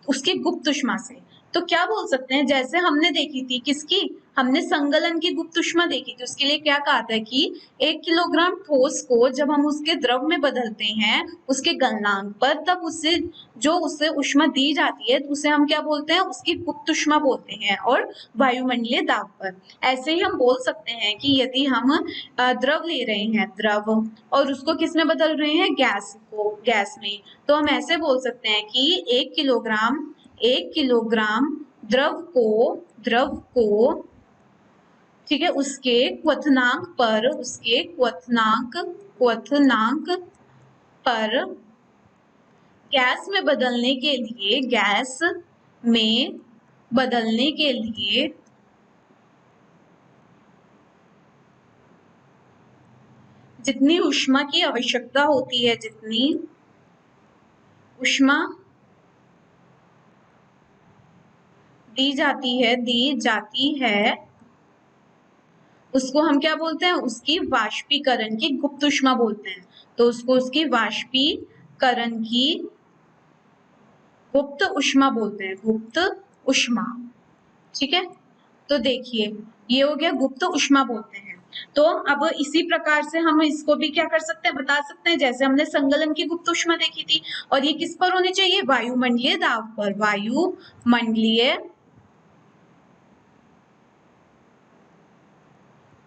उसकी गुप्त ऊष्मा से तो क्या बोल सकते हैं, जैसे हमने देखी थी किसकी, हमने संगलन की गुप्त ऊष्मा देखी थी, उसके लिए क्या कहा था कि 1 किलोग्राम ठोस को जब हम उसके द्रव में बदलते हैं उसके गलनांक पर, तब उससे जो उससे ऊष्मा दी जाती है उसे हम क्या बोलते हैं, उसकी गुप्त ऊष्मा बोलते हैं। और वायुमंडलीय दाब पर ऐसे ही हम बोल सकते हैं कि यदि हम द्रव ले रहे हैं, द्रव, और उसको किस में बदल रहे हैं, गैस में, तो हम ऐसे बोल सकते हैं कि 1 किलोग्राम द्रव को ठीक है उसके क्वथनांक पर गैस में बदलने के लिए जितनी ऊष्मा की आवश्यकता होती है, जितनी ऊष्मा दी जाती है उसको हम क्या बोलते हैं, उसकी वाष्पीकरण की गुप्त ऊष्मा बोलते हैं। तो उसको उसकी वाष्पीकरण की गुप्त ऊष्मा बोलते हैं, गुप्त ऊष्मा। ठीक है, तो देखिए ये हो गया, गुप्त ऊष्मा बोलते हैं। तो अब इसी प्रकार से हम इसको भी क्या कर सकते हैं, बता सकते हैं, जैसे हमने संगलन की गुप्त ऊष्मा देखी थी, और ये किस पर होनी चाहिए, वायुमंडलीय दाब पर,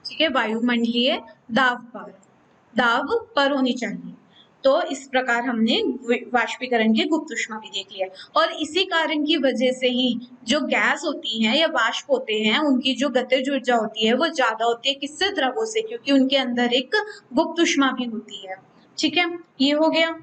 ठीक है, वायुमंडलीय दाब पर होनी चाहिए। तो इस प्रकार हमने वाष्पीकरण की गुप्त ऊष्मा भी देख लिया, और इसी कारण की वजह से ही जो गैस होती हैं या वाष्प होते हैं उनकी जो गतिज ऊर्जा होती है वो ज्यादा होती है, किससे, द्रवों से, क्योंकि उनके अंदर एक गुप्त ऊष्मा भी होती है। ठीक है, ये हो गया।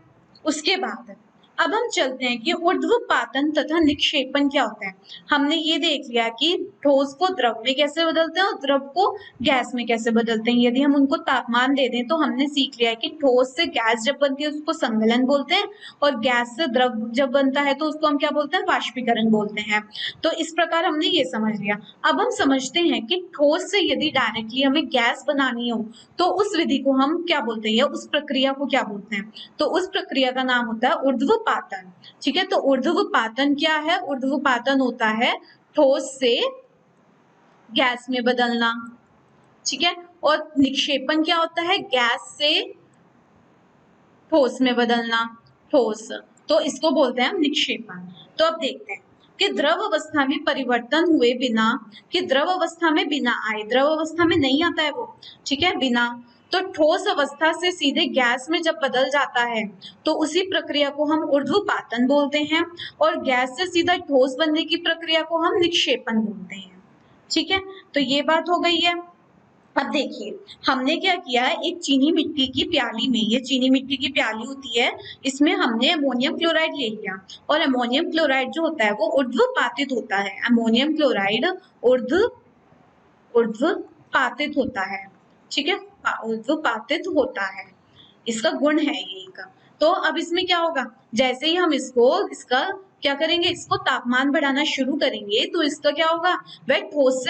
उसके बाद अब हम चलते हैं कि ऊर्ध्वपातन तथा निक्षेपण क्या होता है। हमने ये देख लिया कि ठोस को द्रव में कैसे बदलते हैं और द्रव को गैस में कैसे बदलते हैं। यदि हम उनको तापमान दे दें तो हमने सीख लिया है कि ठोस से गैस जब बनती है उसको संगलन बोलते हैं, और गैस से द्रव जब बनता है तो उसको हम क्या बोलते हैं, वाष्पीकरण बोलते हैं। तो इस प्रकार हमने ये समझ लिया। अब हम समझते हैं कि ठोस से यदि डायरेक्टली हमें गैस बनानी हो तो उस विधि को हम क्या बोलते हैं, या उस प्रक्रिया को क्या बोलते हैं। तो उस प्रक्रिया का नाम होता है ऊर्ध्वपातन। ठीक है, तो ऊर्ध्वपातन क्या है, ऊर्ध्वपातन होता है ठोस से गैस में बदलना। ठीक है, और निक्षेपण क्या होता है, गैस से ठोस में बदलना, ठोस, तो इसको बोलते हैं हम निक्षेपण। तो अब देखते हैं कि द्रव अवस्था में परिवर्तन हुए बिना, कि द्रव अवस्था में बिना आए, द्रव अवस्था में नहीं आता है वो, ठीक है, बिना, तो ठोस अवस्था से सीधे गैस में जब बदल जाता है तो उसी प्रक्रिया को हम ऊर्ध्वपातन बोलते हैं, और गैस से सीधा ठोस बनने की प्रक्रिया को हम निक्षेपण बोलते हैं। ठीक है, तो ये बात हो गई है। अब देखिए हमने क्या किया है, एक चीनी मिट्टी की प्याली में, ये चीनी मिट्टी की प्याली होती है, इसमें हमने अमोनियम क्लोराइड ले लिया और अमोनियम क्लोराइड जो होता है वो ऊर्ध्वपातित होता है। अमोनियम क्लोराइड ऊर्ध्वपातित होता है, ठीक है, ऊर्ध्वपातित होता है, इसका गुण है ये का। तो अब इसमें क्या होगा, जैसे ही हम इसका क्या करेंगे, इसको तापमान बढ़ाना शुरू करेंगे तो इसका क्या होगा, वह ठोस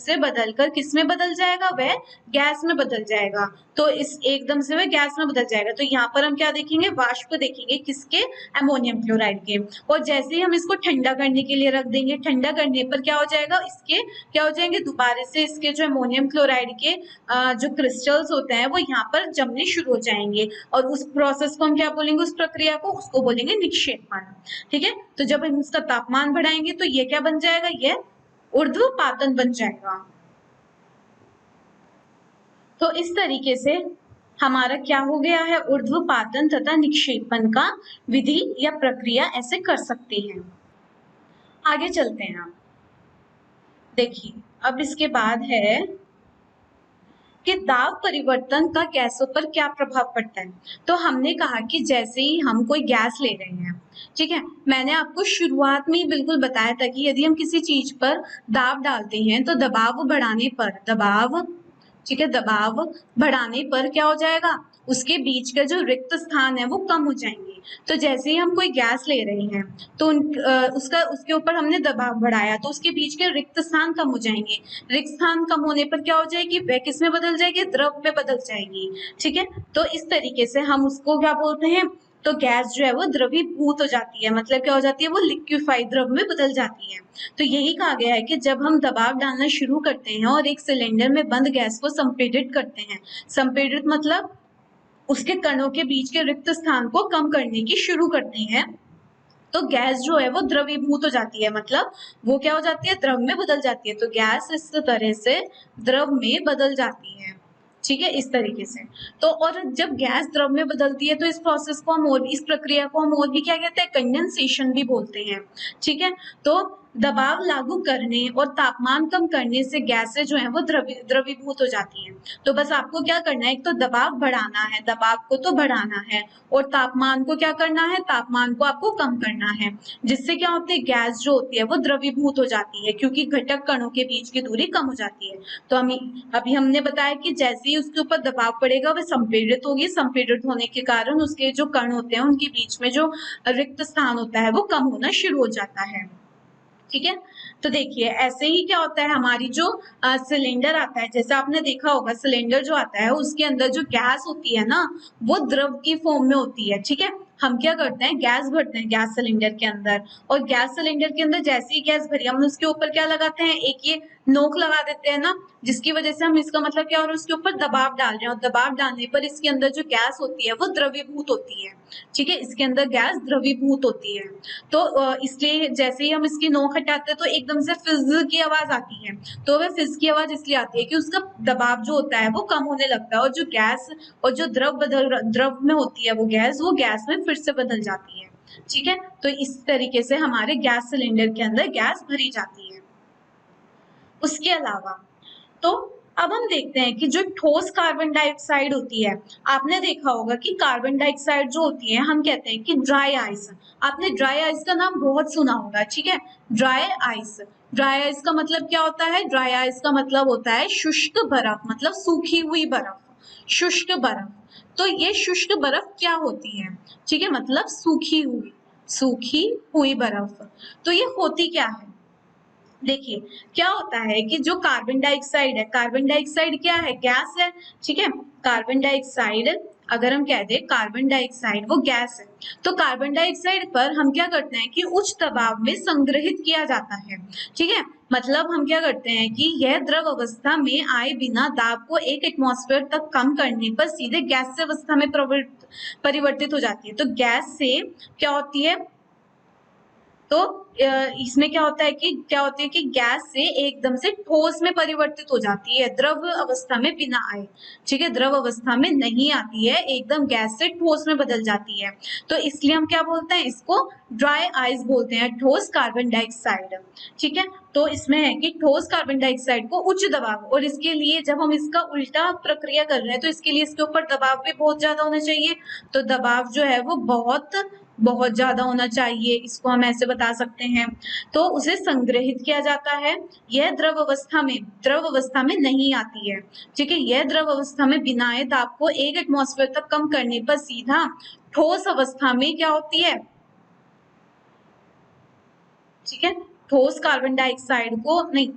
से बदलकर किस में बदल जाएगा, वह गैस में बदल जाएगा। तो इस एकदम से वह गैस में बदल जाएगा। तो यहाँ पर हम क्या देखेंगे, वाष्प देखेंगे, किसके, अमोनियम क्लोराइड के। और जैसे ही हम इसको ठंडा करने के लिए रख देंगे, ठंडा करने पर क्या हो जाएगा, इसके क्या हो जाएंगे, दोबारा से इसके जो अमोनियम क्लोराइड के जो क्रिस्टल्स होते हैं वो यहाँ पर जमने शुरू हो जाएंगे। और उस प्रोसेस को हम क्या बोलेंगे, उस प्रक्रिया को, उसको बोलेंगे निक्षेपण। ठीक है, तो जब हम इसका तापमान बढ़ाएंगे तो ये क्या बन जाएगा, ये ऊर्ध्वपातन बन जाएगा। तो इस तरीके से हमारा क्या हो गया है, ऊर्ध्वपातन तथा निक्षेपण का विधि या प्रक्रिया ऐसे कर सकते हैं। आगे चलते हैं। आप देखिए अब इसके बाद है कि दाब परिवर्तन का गैसों पर क्या प्रभाव पड़ता है। तो हमने कहा कि जैसे ही हम कोई गैस ले रहे हैं, ठीक है, मैंने आपको शुरुआत में ही बिल्कुल बताया था कि यदि हम किसी चीज पर दाब डालते हैं तो दबाव बढ़ाने पर क्या हो जाएगा, उसके बीच का जो रिक्त स्थान है वो कम हो जाएंगे। तो जैसे ही हम कोई गैस ले रहे हैं तो उसके ऊपर हमने दबाव बढ़ाया तो उसके बीच के रिक्त स्थान कम हो जाएंगे। रिक्त स्थान कम होने पर क्या हो जाएगी, वह किस में बदल जाएगी, द्रव में बदल जाएगी। ठीक है, तो इस तरीके से हम उसको क्या बोलते हैं, तो गैस जो है वो द्रवीभूत हो जाती है, मतलब क्या हो जाती है, वो लिक्विफाइड द्रव में बदल जाती है। तो यही कहा गया है कि जब हम दबाव डालना शुरू करते हैं और एक सिलेंडर में बंद गैस को संपीड़ित करते हैं, संपीड़ित मतलब उसके कणों के बीच के रिक्त स्थान को कम करने की शुरू करते हैं, तो गैस जो है वो द्रवीभूत हो जाती है, मतलब वो क्या हो जाती है, द्रव में बदल जाती है। तो गैस इस तरह से द्रव में बदल जाती है। ठीक है, इस तरीके से। तो और जब गैस द्रव में बदलती है तो इस प्रोसेस को हम और इस प्रक्रिया को हम और भी क्या कहते हैं, कंडेंसेशन भी बोलते हैं। ठीक है, तो दबाव लागू करने और तापमान कम करने से गैसें जो है वो द्रवीभूत हो जाती हैं। तो बस आपको क्या करना है, एक तो दबाव बढ़ाना है, दबाव को तो बढ़ाना है, और तापमान को क्या करना है, तापमान को आपको कम करना है, जिससे क्या होती है, गैस जो होती है वो द्रवीभूत हो जाती है, क्योंकि घटक कणों के बीच की दूरी कम हो जाती है। तो हम अभी हमने बताया कि जैसे ही उसके ऊपर दबाव पड़ेगा वह संपीड़ित होगी, संपीड़ित होने के कारण उसके जो कण होते हैं उनके बीच में जो रिक्त स्थान होता है वो कम होना शुरू हो जाता है। ठीक है, तो देखिए ऐसे ही क्या होता है, हमारी जो सिलेंडर आता है, जैसे आपने देखा होगा सिलेंडर जो आता है उसके अंदर जो गैस होती है ना वो द्रव की फॉर्म में होती है। ठीक है, हम क्या करते हैं, गैस भरते हैं गैस सिलेंडर के अंदर, और गैस सिलेंडर के अंदर जैसे ही गैस भरी हम उसके ऊपर क्या लगाते हैं, एक ये नोक लगा देते हैं ना, जिसकी वजह से हम, इसका मतलब क्या हो रहा है, उसके ऊपर दबाव डाल रहे हैं, और दबाव डालने पर इसके अंदर जो गैस होती है वो द्रवीभूत होती है। ठीक है, इसके अंदर गैस द्रवीभूत होती है। तो इसलिए जैसे ही हम इसकी नोक हटाते हैं तो एकदम से फिज की आवाज आती है। तो वह फिज की आवाज इसलिए आती है कि उसका दबाव जो होता है वो कम होने लगता है, और जो गैस और जो द्रव में होती है वो गैस में फिर से बदल जाती है। ठीक है, तो इस तरीके से हमारे गैस सिलेंडर के अंदर गैस भरी जाती है। उसके अलावा तो अब हम देखते हैं कि जो ठोस कार्बन डाइऑक्साइड होती है, आपने देखा होगा कि कार्बन डाइऑक्साइड जो होती है हम कहते हैं कि ड्राई आइस। आपने ड्राई आइस का नाम बहुत सुना होगा। ठीक है, ड्राई आइस, ड्राई आइस का मतलब क्या होता है, ड्राई आइस का मतलब होता है शुष्क बर्फ, मतलब सूखी हुई बर्फ, शुष्क बर्फ। तो ये शुष्क बर्फ क्या होती है, ठीक है, मतलब सूखी हुई बर्फ। तो ये होती क्या है, देखिए क्या होता है कि जो कार्बन डाइऑक्साइड है, कार्बन डाइऑक्साइड क्या है, गैस है। ठीक है, कार्बन डाइऑक्साइड, अगर हम कह दें कार्बन डाइऑक्साइड वो गैस है, तो कार्बन डाइऑक्साइड पर हम क्या करते हैं कि उच्च दबाव में संग्रहित किया जाता है। ठीक है, मतलब हम क्या करते हैं कि यह द्रव अवस्था में आए बिना दाब को 1 एटमॉस्फेयर तक कम करने पर सीधे गैस अवस्था में परिवर्तित हो जाती है। तो गैस से क्या होती है, तो इसमें क्या होता है कि गैस से एकदम से ठोस में परिवर्तित हो जाती है, द्रव अवस्था में बिना आए। ठीक है, द्रव अवस्था में नहीं आती है, एकदम गैस से ठोस में बदल जाती है। तो इसलिए हम क्या बोलते हैं, इसको ड्राई आइस बोलते हैं, ठोस कार्बन डाइऑक्साइड। ठीक है, तो इसमें है कि ठोस कार्बन डाइऑक्साइड को उच्च दबाव, और इसके लिए जब हम इसका उल्टा प्रक्रिया कर रहे हैं तो इसके लिए इसके ऊपर दबाव भी बहुत ज्यादा होना चाहिए। तो दबाव जो है वो बहुत ज्यादा होना चाहिए, इसको हम ऐसे बता सकते हैं। तो उसे संग्रहित किया जाता है। यह द्रव अवस्था में नहीं आती है। ठीक है, यह द्रव अवस्था में बिना आए ताप को 1 एटमॉस्फेयर तक कम करने पर सीधा ठोस अवस्था में क्या होती है, ठीक है, ठोस कार्बन डाइऑक्साइड को नहीं,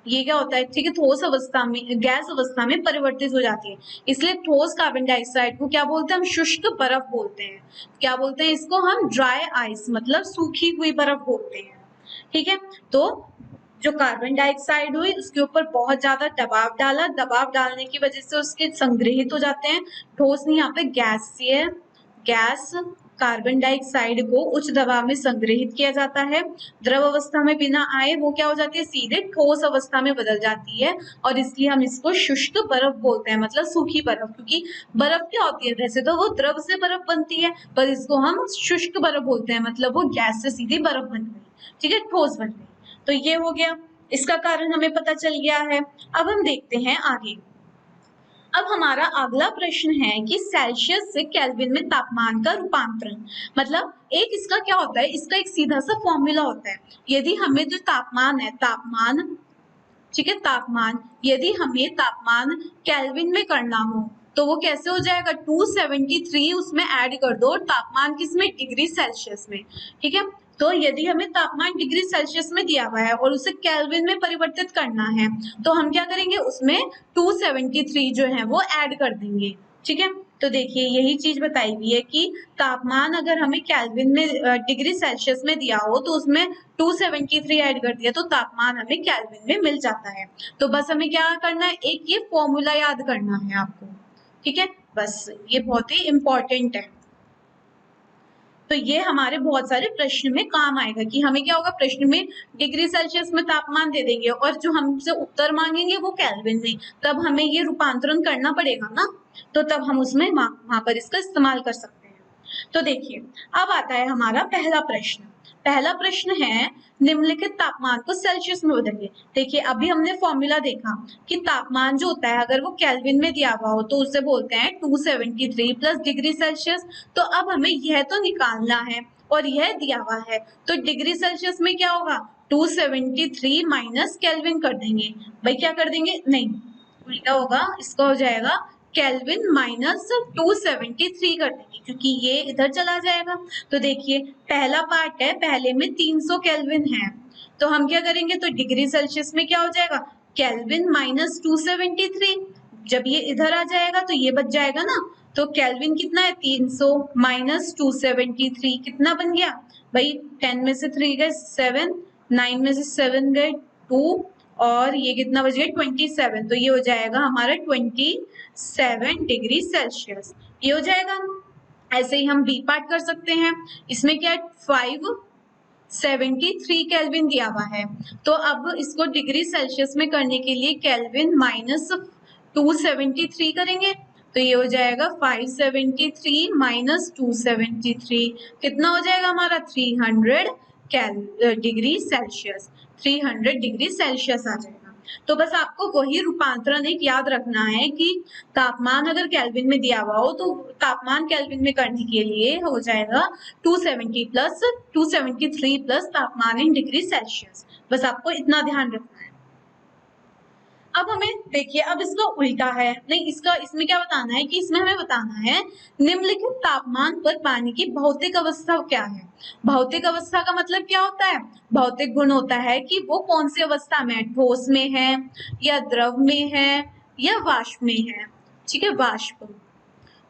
ये क्या होता है, ठीक है, ठोस अवस्था में, गैस अवस्था में परिवर्तित हो जाती है। इसलिए ठोस कार्बन डाइऑक्साइड को क्या बोलते हैं हम, शुष्क बर्फ बोलते हैं। क्या बोलते हैं इसको हम, ड्राई आइस, मतलब सूखी हुई बर्फ बोलते हैं। ठीक है, तो जो कार्बन डाइऑक्साइड हुई उसके ऊपर बहुत ज्यादा दबाव डाला, दबाव डालने की वजह से उसके संग्रहित हो जाते हैं ठोस नहीं, यहाँ पे गैस कार्बन डाइऑक्साइड को उच्च दबाव में संग्रहित किया जाता है, द्रव अवस्था में बिना आए वो क्या हो जाती है, सीधे ठोस अवस्था में बदल जाती है, और इसलिए हम इसको शुष्क बर्फ बोलते हैं, मतलब सूखी बर्फ। क्योंकि बर्फ क्या होती है, वैसे तो वो द्रव से बर्फ बनती है, पर इसको हम शुष्क बर्फ बोलते हैं, मतलब वो गैस से सीधी बर्फ बन गई, ठीक है, ठोस बन गई। तो ये हो गया, इसका कारण हमें पता चल गया है। अब हम देखते हैं आगे। अब हमारा अगला प्रश्न है कि सेल्सियस से केल्विन में तापमान का रूपांतरण, मतलब एक इसका क्या होता है, इसका एक सीधा सा फॉर्मूला होता है। यदि हमें जो तापमान है, ठीक है, यदि हमें तापमान केल्विन में करना हो तो वो कैसे हो जाएगा, 273 उसमें ऐड कर दो, और तापमान किसमें, डिग्री सेल्सियस में। ठीक है, तो यदि हमें तापमान डिग्री सेल्सियस में दिया हुआ है और उसे केल्विन में परिवर्तित करना है तो हम क्या करेंगे, उसमें 273 जो है वो ऐड कर देंगे। ठीक है, तो देखिए यही चीज बताई हुई है कि तापमान अगर हमें केल्विन में डिग्री सेल्सियस में दिया हो तो उसमें 273 ऐड कर दिया तो तापमान हमें केल्विन में मिल जाता है। तो बस हमें क्या करना है, एक ये फॉर्मूला याद करना है आपको। ठीक है, बस ये बहुत ही इंपॉर्टेंट है। तो ये हमारे बहुत सारे प्रश्न में काम आएगा कि हमें क्या होगा, प्रश्न में डिग्री सेल्सियस में तापमान दे देंगे और जो हमसे उत्तर मांगेंगे वो केल्विन में, तब हमें ये रूपांतरण करना पड़ेगा ना, तो तब हम उसमें वहां पर इसका इस्तेमाल कर सकते हैं। तो देखिए अब आता है हमारा पहला प्रश्न। पहला प्रश्न है, निम्नलिखित तापमान को सेल्सियस में बदलिए। देखिए अभी हमने फॉर्मूला देखा कि तापमान जो होता है अगर वो केल्विन में दिया हुआ हो तो उसे बोलते हैं 273 प्लस डिग्री सेल्सियस। तो अब हमें यह तो निकालना है और यह दिया हुआ है, तो डिग्री सेल्सियस में क्या होगा, 273 माइनस केल्विन कर देंगे। भाई क्या कर देंगे, नहीं उल्टा होगा, इसका हो जाएगा केल्विन माइनस 273 कर देंगे क्योंकि ये इधर चला जाएगा। तो देखिए पहला पार्ट है, पहले में 300 केल्विन है, तो हम क्या करेंगे, तो डिग्री सेल्सियस में क्या हो जाएगा, केल्विन माइनस 273। जब ये इधर आ जाएगा तो ये बच जाएगा ना, तो केल्विन कितना है, 300 माइनस 273 कितना बन गया भाई, 10 में से 3 गए 7, 9 में से 7 गए 2, और ये कितना बच गया 27, तो ये हो जाएगा हमारा 27 डिग्री सेल्सियस, ये हो जाएगा। ऐसे ही हम बी पार्ट कर सकते हैं, इसमें क्या है 573 केल्विन दिया हुआ है, तो अब इसको डिग्री सेल्सियस में करने के लिए केल्विन माइनस 273 करेंगे, तो ये हो जाएगा 573 माइनस 273 कितना हो जाएगा हमारा 300 डिग्री सेल्सियस, 300 डिग्री सेल्सियस आ जाएगा। तो बस आपको वही रूपांतरण एक याद रखना है कि तापमान अगर केल्विन में दिया हुआ हो तो तापमान केल्विन में करने के लिए हो जाएगा 273 प्लस तापमान इन डिग्री सेल्सियस। बस आपको इतना ध्यान रखना है। अब हमें देखिए, अब इसका उल्टा है, नहीं इसका, इसमें क्या बताना है कि इसमें हमें बताना है निम्नलिखित तापमान पर पानी की भौतिक अवस्था क्या है। भौतिक अवस्था का मतलब क्या होता है, भौतिक गुण होता है कि वो कौन सी अवस्था में है, ठोस में है या द्रव में है या वाष्प में है। ठीक है, वाष्प।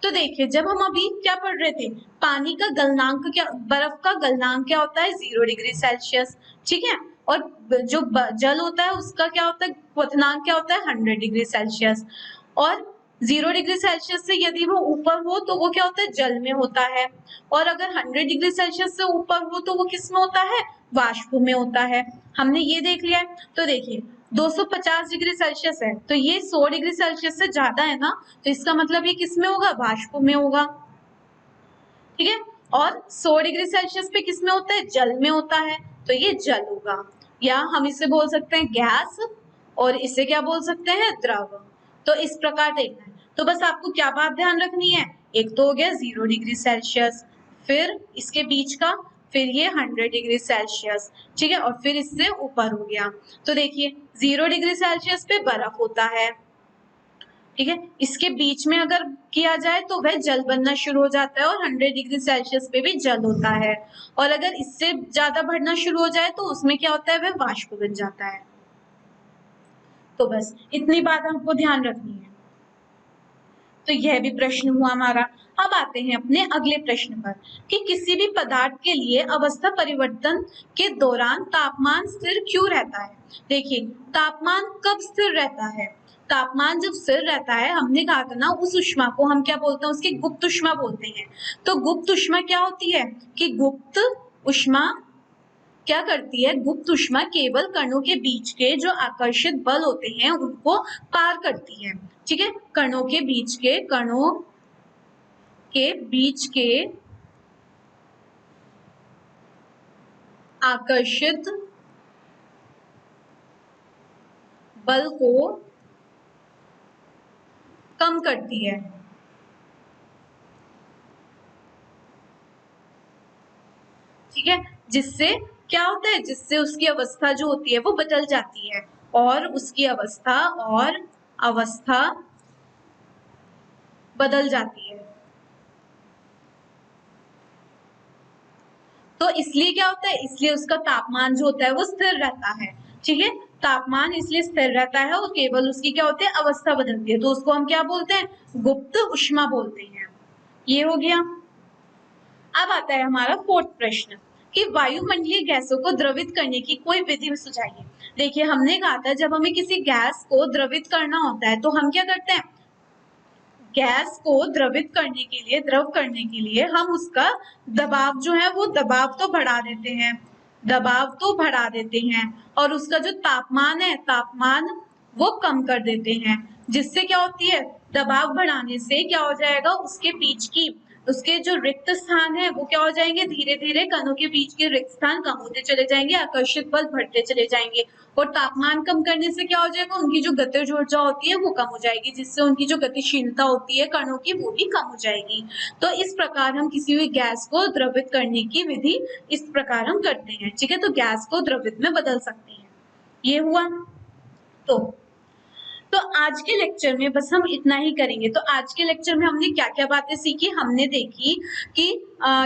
तो देखिए जब हम अभी क्या पढ़ रहे थे, पानी का गलनांक क्या, बर्फ का गलनांक क्या होता है, 0 डिग्री सेल्सियस। ठीक है, और जो जल होता है उसका क्या होता है, क्वथनांक क्या होता है, 100 डिग्री सेल्सियस। और 0 डिग्री सेल्सियस से यदि वो ऊपर हो तो वो क्या होता है, जल में होता है, और अगर 100 डिग्री सेल्सियस से ऊपर हो तो वो किस में होता है, वाष्प में होता है। हमने ये देख लिया है। तो देखिए 250 डिग्री सेल्सियस है तो ये 100 डिग्री सेल्सियस से ज्यादा है ना, तो इसका मतलब ये किस में होगा, वाष्प में होगा। ठीक है, और 100 डिग्री सेल्सियस पे किस में होता है, जल में होता है, तो ये जल होगा। या हम इसे बोल सकते हैं गैस, और इसे क्या बोल सकते हैं, द्रव। तो इस प्रकार देखना है। तो बस आपको क्या बात ध्यान रखनी है, एक तो हो गया 0 डिग्री सेल्सियस, फिर इसके बीच का, फिर ये 100 डिग्री सेल्सियस, ठीक है, और फिर इससे ऊपर हो गया। तो देखिए 0 डिग्री सेल्सियस पे बर्फ होता है, ठीक है, इसके बीच में अगर किया जाए तो वह जल बनना शुरू हो जाता है, और 100 डिग्री सेल्सियस पे भी जल होता है, और अगर इससे ज्यादा बढ़ना शुरू हो जाए तो उसमें क्या होता है, वह वाष्प बन जाता है। तो बस इतनी बात हमको ध्यान रखनी है। तो यह भी प्रश्न हुआ हमारा। अब आते हैं अपने अगले प्रश्न पर कि किसी भी पदार्थ के लिए अवस्था परिवर्तन के दौरान तापमान स्थिर क्यों रहता है। देखिए तापमान कब स्थिर रहता है, तापमान जब स्थिर रहता है, हमने कहा था ना उस ऊष्मा को हम क्या बोलते हैं, उसकी गुप्त ऊष्मा बोलते हैं। तो गुप्त ऊष्मा क्या होती है कि गुप्त ऊष्मा क्या करती है, गुप्त ऊष्मा केवल कणों के बीच के जो आकर्षित बल होते हैं उनको पार करती है। ठीक है, कणों के बीच के आकर्षित बल को कम करती है। ठीक है, जिससे क्या होता है, जिससे उसकी अवस्था जो होती है वो बदल जाती है, और उसकी अवस्था बदल जाती है। तो इसलिए क्या होता है, इसलिए उसका तापमान जो होता है वो स्थिर रहता है। ठीक है, तापमान इसलिए स्थिर रहता है और केवल उसकी क्या होती है, अवस्था बदलती है, तो उसको हम क्या बोलते हैं, गुप्त ऊष्मा बोलते हैं। ये हो गया। अब आता है हमारा फोर्थ प्रश्न कि वायुमंडलीय गैसों को द्रवित करने की कोई विधि सुझाइए। देखिए हमने कहा था जब हमें किसी गैस को द्रवित करना होता है तो हम क्या करते हैं, गैस को द्रवित करने के लिए, द्रव करने के लिए हम उसका दबाव जो है वो दबाव तो बढ़ा देते हैं, दबाव तो बढ़ा देते हैं, और उसका जो तापमान है, तापमान वो कम कर देते हैं। जिससे क्या होती है, दबाव बढ़ाने से क्या हो जाएगा, उसके बीच की, उसके जो रिक्त स्थान है वो क्या हो जाएंगे, धीरे धीरे कणों के बीच के रिक्त स्थान कम होते चले जाएंगे, आकर्षित बल बढ़ते चले जाएंगे, और तापमान कम करने से क्या हो जाएगा, उनकी जो गतिज ऊर्जा होती है वो कम हो जाएगी, जिससे उनकी जो गतिशीलता होती है कणों की वो भी कम हो जाएगी। तो इस प्रकार हम किसी भी गैस को द्रवित करने की विधि इस प्रकार हम करते हैं। ठीक है, तो गैस को द्रवित में बदल सकते हैं। ये हुआ। तो आज के लेक्चर में बस हम इतना ही करेंगे। तो आज के लेक्चर में हमने क्या क्या बातें सीखी, हमने देखी कि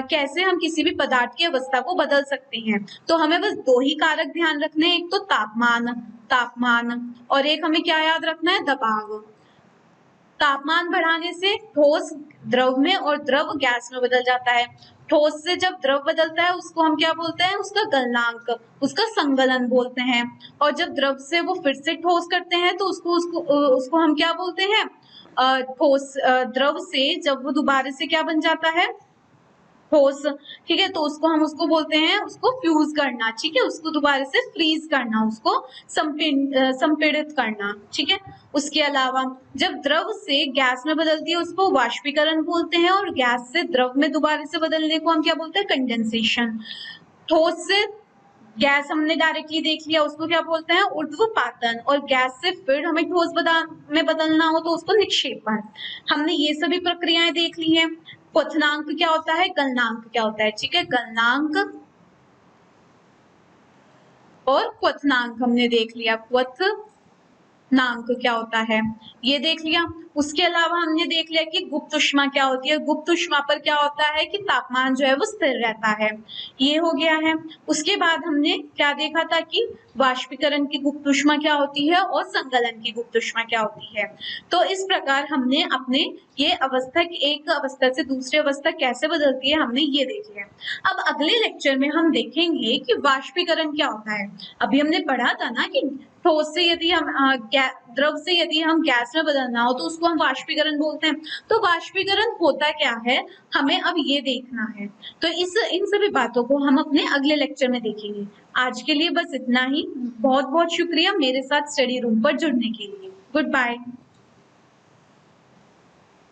कैसे हम किसी भी पदार्थ की अवस्था को बदल सकते हैं। तो हमें बस दो ही कारक ध्यान रखने हैं, एक तो तापमान और एक हमें क्या याद रखना है, दबाव। तापमान बढ़ाने से ठोस द्रव में और द्रव गैस में बदल जाता है। ठोस से जब द्रव बदलता है उसको हम क्या बोलते हैं, उसका गलनांक, उसका संगलन बोलते हैं। और जब द्रव से वो फिर से ठोस करते हैं तो उसको हम क्या बोलते हैं, ठोस। द्रव से जब वो दोबारा से क्या बन जाता है, ठोस। ठीक है, तो उसको बोलते हैं, उसको फ्यूज करना। ठीक है, उसको दोबारा से फ्रीज करना, उसको संपीड़ित करना। ठीक है, उसके अलावा जब द्रव से गैस में बदलती है उसको वाष्पीकरण बोलते हैं, और गैस से द्रव में दोबारा से बदलने को हम क्या बोलते हैं, कंडेंसेशन। ठोस से गैस हमने डायरेक्टली देख लिया, उसको क्या बोलते हैं, ऊर्ध्वपातन, और गैस से फिर हमें ठोस में बदलना हो तो उसको निक्षेपण। हमने ये सभी प्रक्रियाएं देख ली हैं। क्वथनांक क्या होता है, गलनांक क्या होता है। ठीक है, गलनांक और क्वथनांक हमने देख लिया, क्वथनांक क्या होता है ये देख लिया। उसके अलावा हमने देख लिया कि गुप्त ऊष्मा क्या होती है। गुप्त ऊष्मा पर क्या होता है कि तापमान जो है वो स्थिर रहता है, ये हो गया है। उसके बाद हमने क्या देखा था कि वाष्पीकरण की गुप्त ऊष्मा क्या होती है और संगलन की गुप्त ऊष्मा क्या होती है। तो इस प्रकार हमने अपने ये अवस्था की, एक अवस्था से दूसरी अवस्था कैसे बदलती है, हमने ये देख लिया। अब अगले लेक्चर में हम देखेंगे कि वाष्पीकरण क्या होता है। अभी हमने पढ़ा था ना कि ठोस से यदि हम द्रव से यदि हम गैस में बदलना हो तो उसको हम वाष्पीकरण बोलते हैं। तो वाष्पीकरण होता क्या है, हमें अब ये देखना है। तो इन सभी बातों को हम अपने अगले लेक्चर में देखेंगे। आज के लिए बस इतना ही। बहुत बहुत शुक्रिया मेरे साथ स्टडी रूम पर जुड़ने के लिए। Good bye.